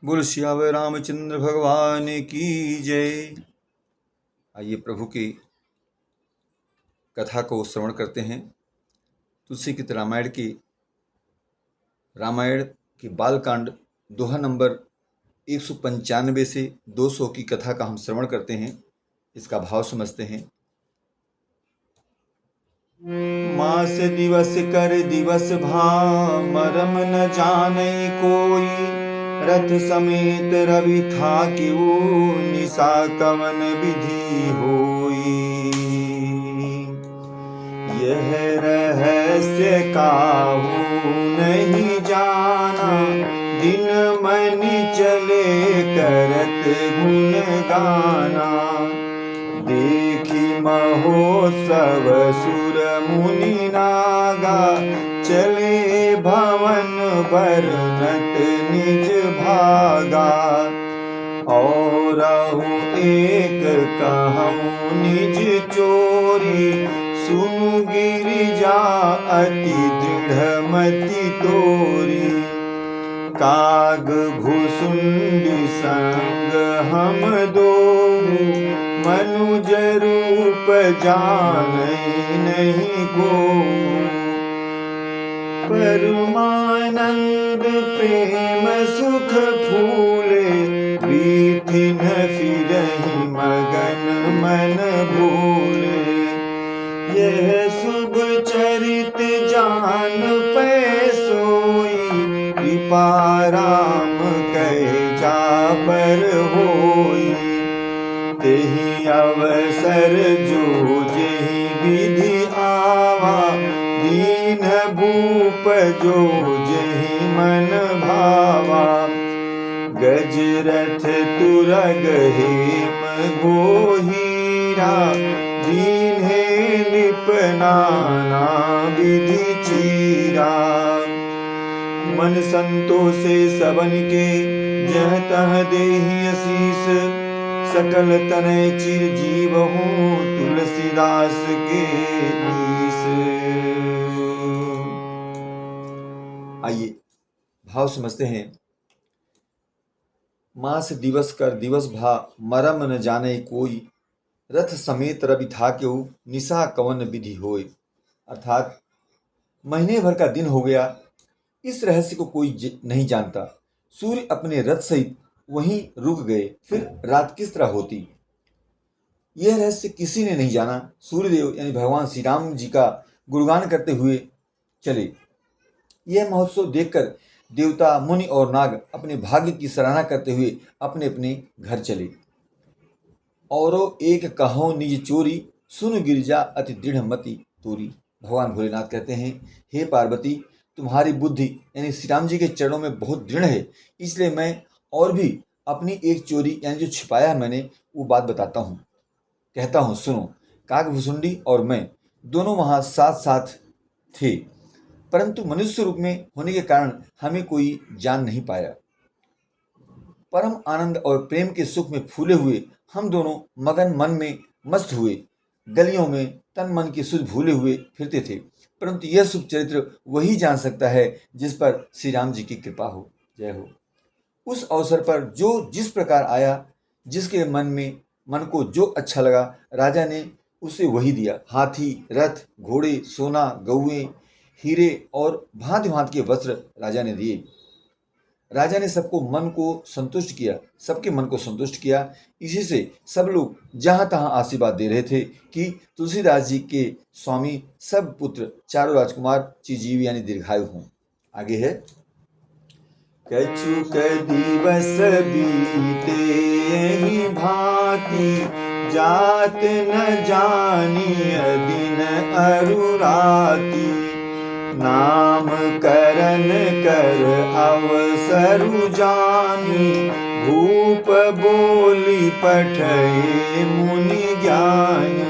बोल सियावर रामचंद्र भगवान की जय। आइए प्रभु की कथा को श्रवण करते हैं। तुलसी की रामायण की बालकांड दोहा नंबर 195 से 200 की कथा का हम श्रवण करते हैं। इसका भाव समझते हैं। मास दिवस कर दिवस भा मरम न जानै कोई, रथ समेत रवि था क्यों निशा कवन विधि होई। यह रहस्य काहू नहीं जाना, दिन मन चले करत गुण गाना। देखी महोत्सव सुर मुनि नागा, चले भवन बरनत निज भागा। और एक कहूँ निज चोरी, सुनु गिरिजा अति दृढ़ मति तोरी। काग भुसुंडी संग हम दो, मनुज रूप जानई नहीं को। परमानंद प्रेम सुख फूले, प्रीति न फिरहि मगन मन भूले। यह शुभ चरित जान पै सोई, कृपा राम कह जा पर होई। तेहि अवसर जो जेहि विधि आवा, दीन भूप जो जेहि मन भावा। गजरथ तुरग हेम गोहीरा, दीन्हे निप नाना विधि चीरा। मन संतोषे सबन के, जह तह देहि असीस। सकल तनय चिर जीव हूँ, तुलसीदास के ईस। आइए भाव समझते हैं। मास दिवस कर दिवस भा मरम न जाने कोई, रथ समेत रवि था क्यों निशा कवन विधि होय। अर्थात महीने भर का दिन हो गया, इस रहस्य को कोई नहीं जानता। सूर्य अपने रथ सहित वहीं रुक गए, फिर रात किस तरह होती, यह रहस्य किसी ने नहीं जाना। सूर्यदेव यानी भगवान श्री राम जी का गुणगान करते हुए चले। यह महोत्सव देखकर देवता मुनि और नाग अपने भाग्य की सराहना करते हुए अपने अपने घर चले। औरो एक कहो निज चोरी, सुन गिरिजा अति दृढ़ मति तोरी। भगवान भोलेनाथ कहते हैं, हे पार्वती, तुम्हारी बुद्धि यानी श्री राम जी के चरणों में बहुत दृढ़ है, इसलिए मैं और भी अपनी एक चोरी यानी जो छिपाया है मैंने, वो बात बताता हूँ। कहता हूँ सुनो। काकभुसुंडी और मैं दोनों वहाँ साथ साथ थे, परंतु मनुष्य रूप में होने के कारण हमें कोई जान नहीं पाया। परम आनंद और प्रेम के सुख में फूले हुए हम दोनों मगन मन में मस्त हुए गलियों में तन मन की सुध भूले हुए फिरते थे, परंतु यह शुभ चरित्र वही जान सकता है जिस पर श्री राम जी की कृपा हो। जय हो। उस अवसर पर जो जिस प्रकार आया, जिसके मन को जो अच्छा लगा, राजा ने उसे वही दिया। हाथी, रथ, घोड़े, सोना, गौएं, हीरे और भांति भांति के वस्त्र राजा ने दिए। राजा ने सबको मन को संतुष्ट किया, सबके मन को संतुष्ट किया। इसी से सब लोग जहां तहां आशीर्वाद दे रहे थे कि तुलसीदास जी के स्वामी सब पुत्र चारों राजकुमार चिरजीवी यानी दीर्घायु हों। आगे है, कछुक दिवस बीते यही भांति, जात न जानिय दिन अरुराती। नाम करन कर अवसरु जानी, भूप बोली पठये मुनि ज्ञानी।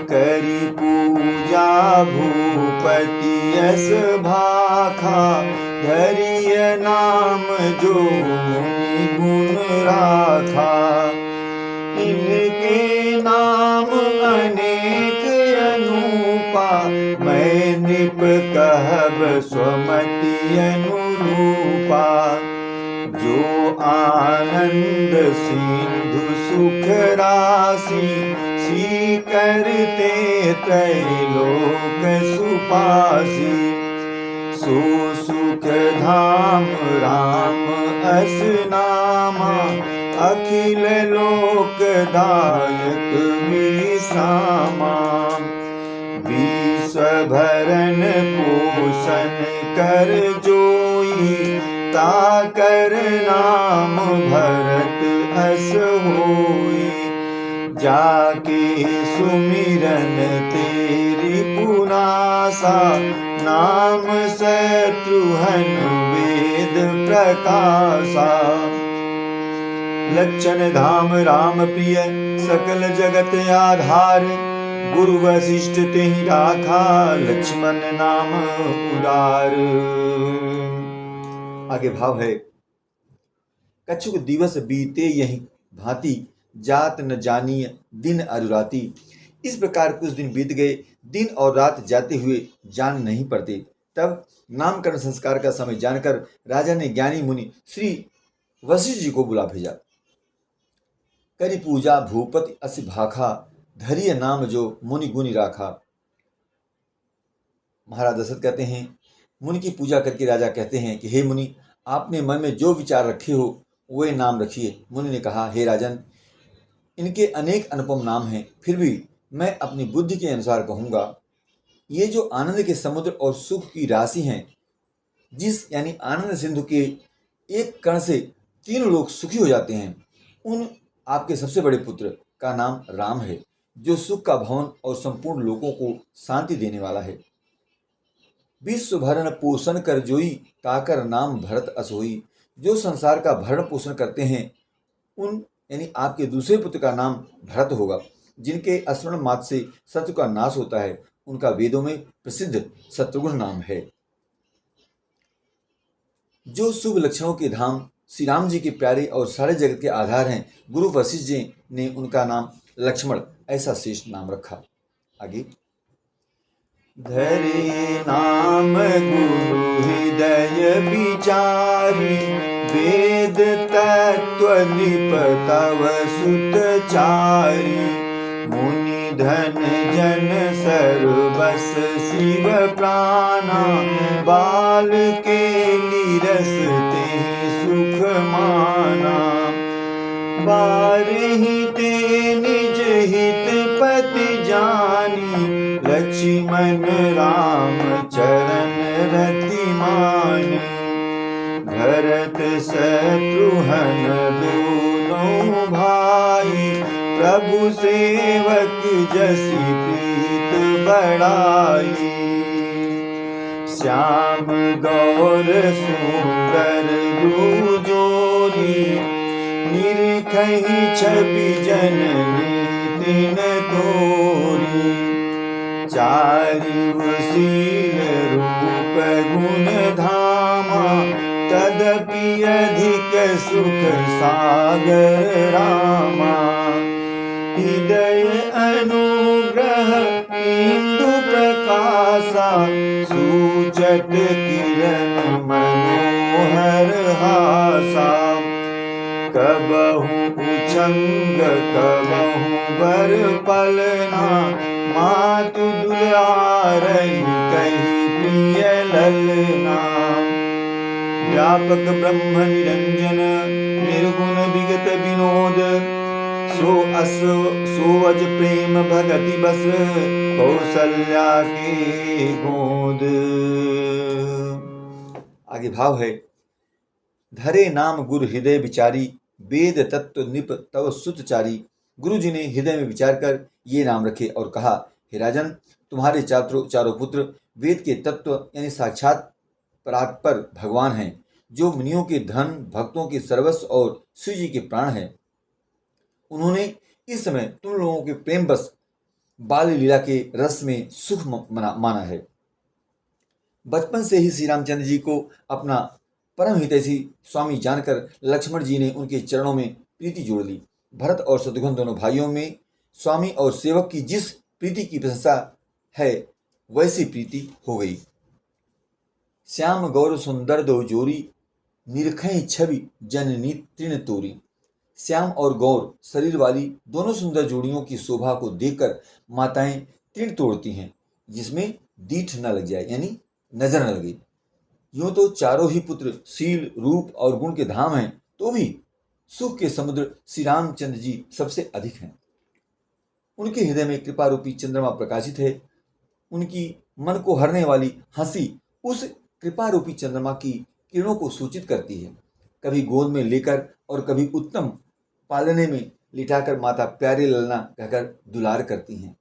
करी पूजा भूपति यस भाखा, धरिय नाम जो मुनि गुण राखा। इनके नाम अनेक अनूपा, मैं नृप कहब स्वमति अनुरूपा। जो आनंद सिंधु सुख राशि, सी करते त्रैलोक सुपासी। सो सुख धाम राम अस नामा, अखिल लोकदायक विश्रामा। विश्व भरण पोषण कर जोई, ताकर नाम भरत अस होई। जाके सुमिरन तेरी पुनासा, नाम शत्रुघ्न वेद प्रकाशा। लक्षण धाम राम प्रिय, सकल जगत आधार। गुरु वशिष्ठ तेहि राखा, लक्ष्मण नाम उदार। आगे भाव है। कछुक दिवस बीते यही भांति, जात न जानिय दिन अरुराती। इस प्रकार कुछ दिन बीत गए, दिन और रात जाते हुए जान नहीं पड़ते। तब नामकरण संस्कार का समय जानकर राजा ने ज्ञानी मुनि श्री वशिष्ठ जी को बुला भेजा। करी पूजा भूपति अस भाखा, धरिय नाम जो मुनि गुनि राखा। महाराज दशरथ कहते हैं, मुनि की पूजा करके राजा कहते हैं कि हे मुनि, आपने मन में जो विचार रखे हो वे नाम रखिए। मुनि ने कहा, हे राजन, इनके अनेक अनुपम नाम हैं, फिर भी मैं अपनी बुद्धि के अनुसार कहूँगा। ये जो आनंद के समुद्र और सुख की राशि हैं, जिस यानी आनंद सिंधु के एक कण से तीनों लोग सुखी हो जाते हैं, उन आपके सबसे बड़े पुत्र का नाम राम है, जो सुख का भवन और संपूर्ण लोगों को शांति देने वाला है। विश्व भरण पोषण कर जोई, ताकर नाम भरत अस होई। जो संसार का भरण पोषण करते हैं, उन यानी आपके दूसरे पुत्र का नाम भरत होगा, जिनके स्मरण मात्र से शत्रु का नाश होता है। उनका वेदों में प्रसिद्ध शत्रुघ्न नाम है। जो शुभ लक्षणों के धाम श्री राम जी के प्यारे और सारे जगत के आधार हैं, गुरु वशिष्ठ जी ने उनका नाम लक्ष्मण ऐसा श्रेष्ठ नाम रखा। आगे, धरे नाम गुरु हृदय विचारी, वेद तत्व निप तव सुत चारी। मुनि धन जन सर्वस शिव प्राणा, बाल के नीरस ते सुख माना। बारहि ते निज हित पति जानी, लक्ष्मण राम चरण रति मानी। भरत शत्रुघ्न दोनों भाई, प्रभु सेवक जसि प्रीत बढ़ाई। श्याम गौर सुंदर दो जोरी, निरखहि छवि जननी तिन तोरी। चारिवशील रूप गुण धामा, तदपि अधिक सुख सागर रामा। हृदय अनुग्रह इंदु प्रकाशा, सूचत किरण मनोहर हासा। कबहु उछंग कबहु बर पलना, मातु दुलारई कही प्रिय ललना। व्यापक ब्रह्म निरंजन, निर्गुण विगत विनोद। सो अज प्रेम भगति बस, कौशल्या के गोद। आगे भाव है। धरे नाम गुरु हृदय विचारी, वेद तत्व निप तव सुत चारी। गुरु जी ने हृदय में विचार कर ये नाम रखे और कहा, हे राजन, तुम्हारे चारों पुत्र वेद के तत्व यानी साक्षात परात्पर भगवान हैं, जो मुनियों के धन, भक्तों के सर्वस्व और शिव जी के प्राण हैं। उन्होंने इस समय तुम लोगों के प्रेम बस बाल लीला के रस में सुख माना है। बचपन से ही श्री रामचंद्र जी को अपना परम हितैषी स्वामी जानकर लक्ष्मण जी ने उनके चरणों में प्रीति जोड़ ली। भरत और शत्रुघ्न दोनों भाइयों में स्वामी और सेवक की जिस प्रीति की प्रशंसा है, वैसी प्रीति हो गई। श्याम गौर सुंदर दो जोरी, निरखै छवि जननी तृण तोरी। श्याम और गौर शरीर वाली दोनों सुंदर जोड़ियों की शोभा को देखकर माताएं तृण तोड़ती हैं, जिसमें दीठ न लग जाए, यानी नजर न लगे। यूं तो चारों ही पुत्र शील, रूप और गुण के धाम हैं, तो भी सुख के समुद्र श्री रामचंद्र जी सबसे अधिक हैं। उनके हृदय में कृपा रूपी चंद्रमा प्रकाशित है। उनकी मन को हरने वाली हंसी उस कृपा रूपी चंद्रमा की किरणों को सूचित करती है। कभी गोद में लेकर और कभी उत्तम पालने में लिटाकर माता प्यारे ललना कहकर दुलार करती हैं।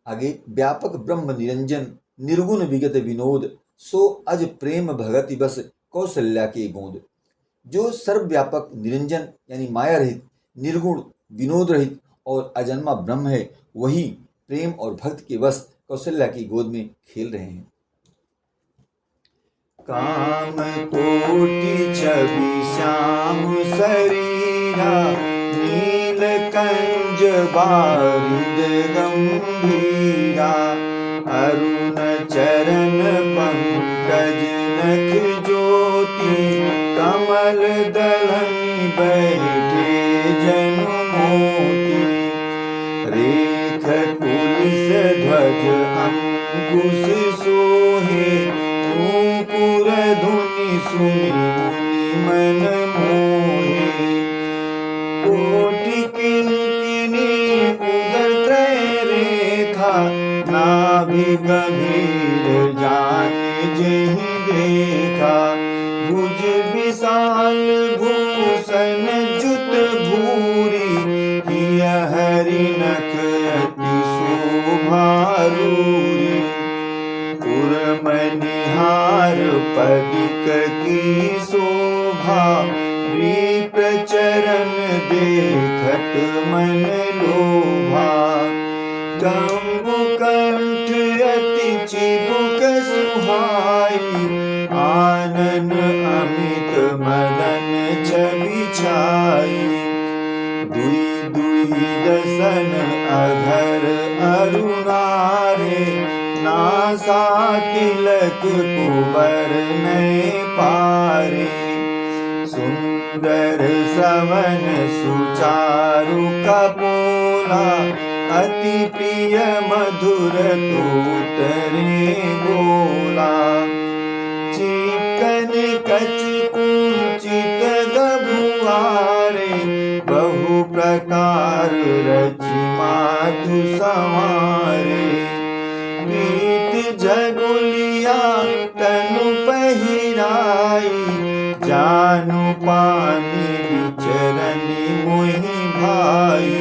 आगे, व्यापक ब्रह्म निरंजन निर्गुण विगत विनोद, सो अज प्रेम भगति बस कौशल्या के गोद। जो सर्वव्यापक निरंजन यानी माया रहित, निर्गुण, विनोद रहित और अजन्मा ब्रह्म है, वही प्रेम और भक्ति के वश कौशल्या की गोद में खेल रहे हैं। काम कोटि छवि श्याम शरीरा, नील कंज बारिद गंभीरा। अरुण चरण पंकज नख ज्योति, कमल दलनि बैठे जनु मोती। रेख कुलिस ध्वज अंकुश सोहे, नूपुर धुनि सुनि मुनि मन मोहे। कोटि किंकिनी उदर त्रय रेखा, नाभि गंभीर जानि जेहि देखा। भुज विशाल भूषण जुत भूरी, हिय हरि नख अति शोभा रूरी। उर्मनिहार पदिक की शोभा, प्रचरण देखत मन लोभा। कंबु कंठ अति चिबुक सुहाई, आनन अमित मदन छवि छाई। दुई दुई दसन अधर अरुणारे, नासा तिलक कुबर नय पारे। सुंदर सवन सुचारु कपोला, अति प्रिय मधुर तोतरे बोला। चिकन कच कुंचित गभुआरे, बहु प्रकार रचि माधु संवारे। पीत झगुलिया तनु पहिराई, जानु पानी विचरनि मोहि भाई।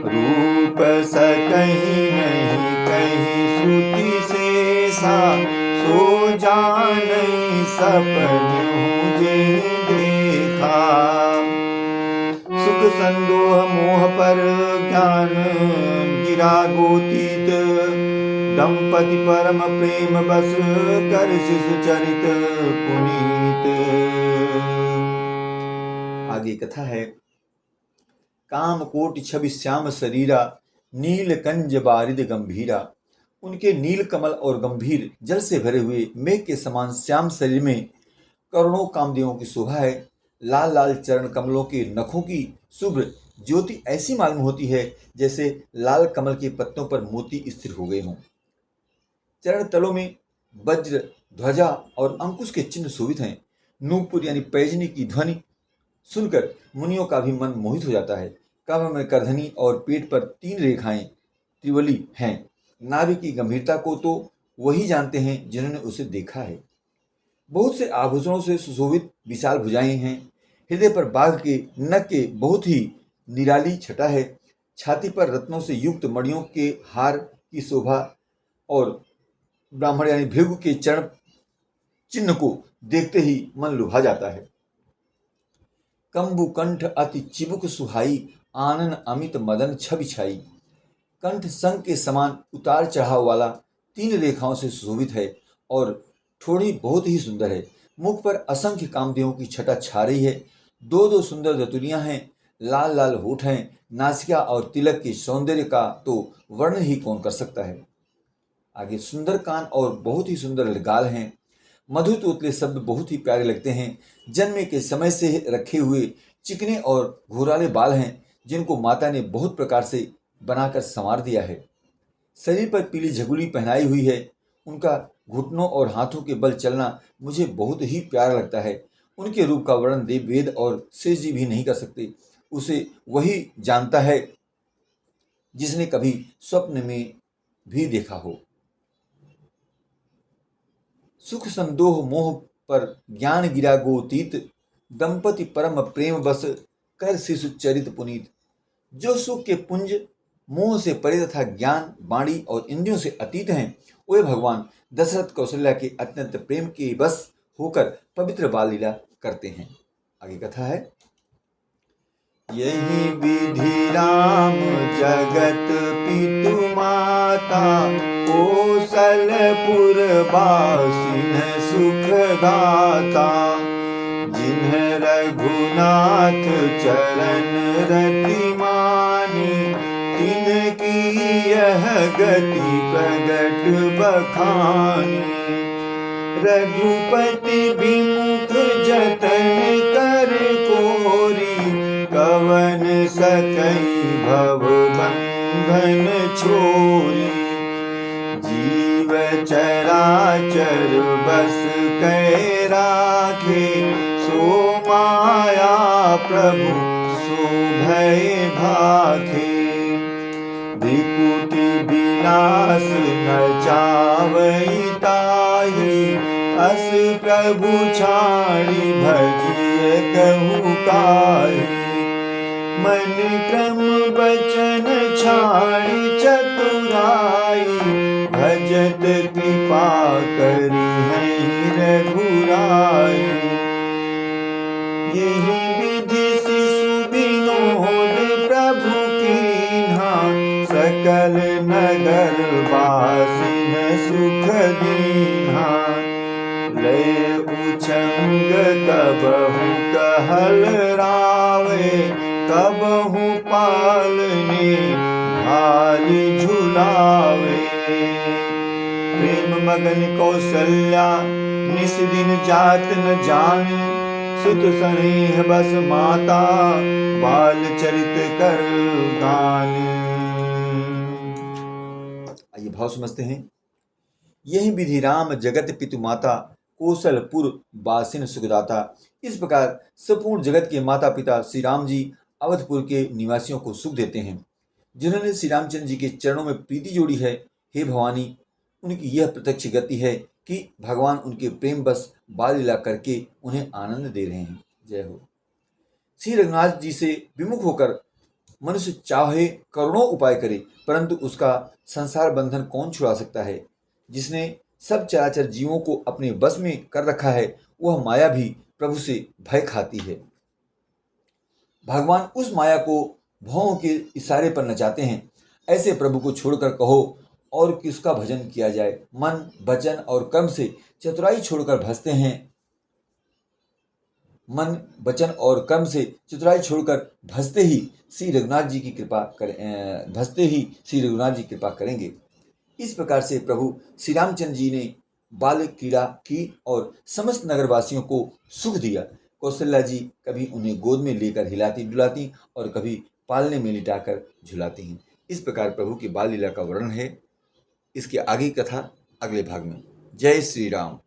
रूप सकहि नहीं कहीं श्रुति शेषा, सो जानई सपनु जे देखा। सुख संदोह मोह पर ज्ञान गिरा गोतीत, दंपति परम प्रेम बस कर शिशु चरित पुनीत। आगे कथा है। काम कोटि छवि श्याम शरीरा, नील कंज बारिद गंभीरा। उनके नील कमल और गंभीर जल से भरे हुए मेघ के समान श्याम शरीर में करोड़ों कामदेवों की शोभा है। लाल लाल चरण कमलों के नखों की शुभ्र ज्योति ऐसी मालूम होती है जैसे लाल कमल के पत्तों पर मोती स्थिर हो गए हों। चरण तलों में वज्र, ध्वजा और अंकुश के चिन्ह शोभित हैं। नूपुर यानी पैजनी की ध्वनि सुनकर मुनियों का भी मन मोहित हो जाता है। कमर में करधनी और पेट पर 3 रेखाएं त्रिवली हैं। नाभि की गंभीरता को तो वही जानते हैं जिन्होंने उसे देखा है। बहुत से आभूषणों से सुशोभित विशाल भुजाएं हैं। हृदय पर बाघ के नख के बहुत ही निराली छटा है। छाती पर रत्नों से युक्त मणियों के हार की शोभा और ब्राह्मण यानी भृगु के चरण चिन्ह को देखते ही मन लुभा जाता है। कंबु कंठ अति चिबुक सुहाई, आनन अमित मदन छवि छाई। कंठ संग के समान उतार चढ़ाव वाला 3 रेखाओं से सुशोभित है और ठोड़ी बहुत ही सुंदर है। मुख पर असंख्य कामदेवों की छटा छा रही है। 2-2 सुंदर दतुरियां हैं। लाल लाल होठ हैं। नासिका और तिलक के सौंदर्य का तो वर्णन ही कौन कर सकता है। आगे सुंदर कान और बहुत ही सुंदर गाल हैं। मधुर तोतले शब्द बहुत ही प्यारे लगते हैं। जन्मे के समय से रखे हुए चिकने और घुराले बाल हैं, जिनको माता ने बहुत प्रकार से बनाकर संवार दिया है। शरीर पर पीली झगुली पहनाई हुई है। उनका घुटनों और हाथों के बल चलना मुझे बहुत ही प्यारा लगता है। उनके रूप का वर्णन देव वेद और शेष जी भी नहीं कर सकते। उसे वही जानता है जिसने कभी स्वप्न में भी देखा हो। सुख संदोह मोह पर ज्ञान गिरा गोतीत, दंपति परम प्रेम बस कर शिशु चरित पुनीत। जो सुख के पुंज मोह से परे तथा ज्ञान वाणी और इंद्रियों से अतीत हैं, वे भगवान दशरथ कौशल्या के अत्यंत प्रेम के बस होकर पवित्र बाल लीला करते हैं। आगे कथा है। यही विधि राम जगत पितु माता, कौशलपुर बासिन सुखदाता। जिन्ह रघुनाथ चरण रति मानी, तिनकी यह गति प्रगट बखानी। रघुपति विमुख जतन कर कोरी, कवन सकई भव बंधन छोरी। जीव चराचर बस कै राखे, सो माया प्रभु सो भय भाखे। विकुटि विनाश न चावई ताहि, अस प्रभु छाड़ी भजिय कहु काहि। मन क्रम बचन छाड़ी चतुराई, भजत कृपा करी हैं रघुराई। यही विधि शिशु विनोद प्रभु कीन्हा, सकल नगर वासिन सुख दीन्हा। लय उछंग कबहु कहल रावे, कबहु पालने भाली झुलावे। प्रेम मगन कौशल्या निस दिन जात न जाने, सुत स्नेह बस माता बाल चरित कर गाने। आइए भाव समझते हैं। यही विधि राम जगत पितु माता, कौशलपुर बासिन सुखदाता। इस प्रकार संपूर्ण जगत के माता पिता श्री राम जी अवधपुर के निवासियों को सुख देते हैं। जिन्होंने श्री रामचंद्र जी के चरणों में प्रीति जोड़ी है, हे भवानी, उनकी यह प्रत्यक्ष गति है कि भगवान उनके प्रेम बस बाल लीला करके उन्हें आनंद दे रहे हैं। जय हो। श्री रघुनाथ जी से विमुख होकर मनुष्य चाहे करोड़ों उपाय करे, परंतु उसका संसार बंधन कौन छुड़ा सकता है। जिसने सब चराचर जीवों को अपने बस में कर रखा है, वह माया भी प्रभु से भय खाती है। भगवान उस माया को भौं के इशारे पर नचाते हैं। ऐसे प्रभु को छोड़कर कहो और किसका भजन किया जाए। मन वचन और कर्म से चतुराई छोड़कर भजते हैं। मन वचन और कर्म से चतुराई छोड़कर भजते ही श्री रघुनाथ जी की कृपा करेंगे। इस प्रकार से प्रभु श्री रामचंद्र जी ने बाल क्रीड़ा की और समस्त नगरवासियों को सुख दिया। कौशल्या जी कभी उन्हें गोद में लेकर हिलाती डुलाती और कभी पालने में लिटाकर झुलाती हैं। इस प्रकार प्रभु की बाल लीला का वर्णन है। इसके आगे कथा अगले भाग में। जय श्री राम।